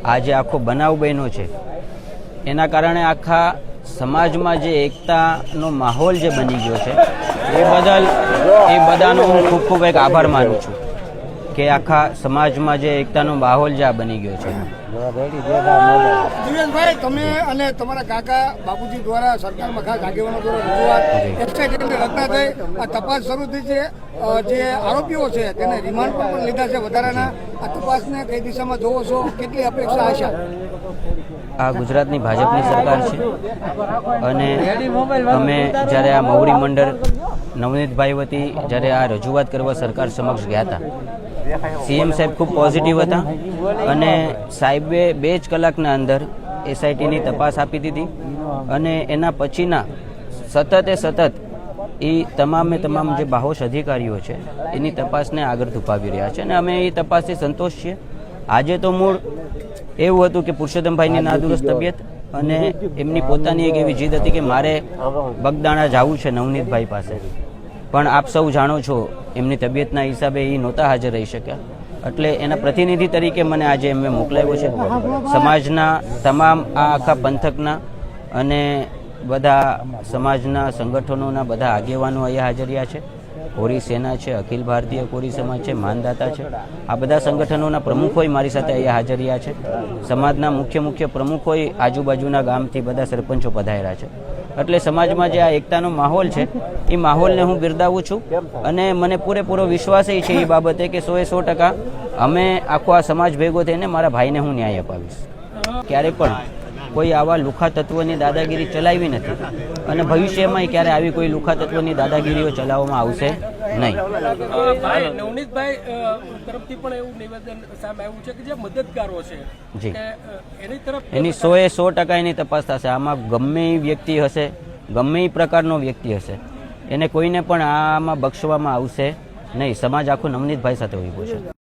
આ જે આખો બનાવ બન્યો છે એના કારણે આખા સમાજમાં જે એકતાનો માહોલ જે બની ગયો છે એ બદલ એ બધાનો હું ખૂબ ખૂબ એક આભાર માનું છું કે આખા સમાજમાં જે એકતાનો માહોલ જે આ બની ગયો છે। દિવેશભાઈ, તમે અને તમારા કાકા બાપુજી દ્વારા સરકારમાં ખાસ આગેવાનો દ્વારા રજૂઆત એસઆઈટીની રચના થઈ, આ તપાસ શરૂ થઈ છે, જે આરોપીઓ છે તેને રિમાન્ડ પર પણ લીધા છે વધારાના। આ તપાસને કઈ દિશામાં જોવો છો, કેટલી અપેક્ષા આશા? આ ગુજરાતની ભાજપની સરકાર છે અને અમે જ્યારે આ મૌરી મંડળ નવનીતભાઈ વતી જ્યારે આ રજૂઆત કરવા સરકાર સમક્ષ ગયા હતા, સીએમ સાહેબ ખૂબ પોઝિટિવ હતા અને સાહેબે 2 જ કલાકના અંદર એસઆઈટીની તપાસ આપી દીધી અને એના પછીના સતત એ તમામ જે બાહોશ અધિકારીઓ છે એની તપાસને આગળ ધપાવી રહ્યા છે અને અમે એ તપાસથી સંતોષ છીએ। આજે તો મૂળ એવું હતું કે પુરુષોત્તમભાઈની નાદુરસ્ત તબિયત અને એમની પોતાની એક એવી જીદ હતી કે મારે બગદાણા જવું છે નવનીતભાઈ પાસે, પણ આપ સૌ જાણો છો એમની તબિયતના હિસાબે એ નહોતા હાજર રહી શક્યા, એટલે એના પ્રતિનિધિ તરીકે મને આજે એમને મોકલાવ્યો છે। સમાજના તમામ આ આખા પંથકના અને બધા સમાજના સંગઠનોના બધા આગેવાનો અહીંયા હાજર રહ્યા છે। કોરી સેના છે, અખિલ ભારતીય કોરી સમાજ છે, માનદાતા છે, આ બધા સંગઠનોના પ્રમુખોય મારી સાથે અહીંયા હાજર રહ્યા છે। સમાજના મુખ્ય પ્રમુખોય આજુબાજુના ગામથી બધા સરપંચો પધાર્યા છે। એટલે સમાજમાં જે આ એકતાનો માહોલ છે એ માહોલને હું બિરદાવું છું અને મને પૂરેપૂરો વિશ્વાસ છે એ બાબતે કે 100% અમે આખો આ સમાજ ભેગો થઈને મારા ભાઈને હું ન્યાય અપાવીશ। ક્યારે પણ કોઈ આવા લુખા તત્વની દાદાગીરી ચલાવી નથી અને ભવિષ્યમાં ક્યારે આવી કોઈ લુખા તત્વની દાદાગીરીઓ ચલાવવામાં આવશે નહીં। નવનીતભાઈ તરફથી પણ એવું નિવેદન સામે આવ્યું છે કે જે મદદગારો છે જી એની તરફ એની 100% એની તપાસ થશે। આમાં ગમે એ વ્યક્તિ હશે, ગમે એ પ્રકારનો વ્યક્તિ હશે, એને કોઈને પણ આમાં બક્ષવામાં આવશે નહીં। સમાજ આખો નવનીતભાઈ સાથે ઉભો છે।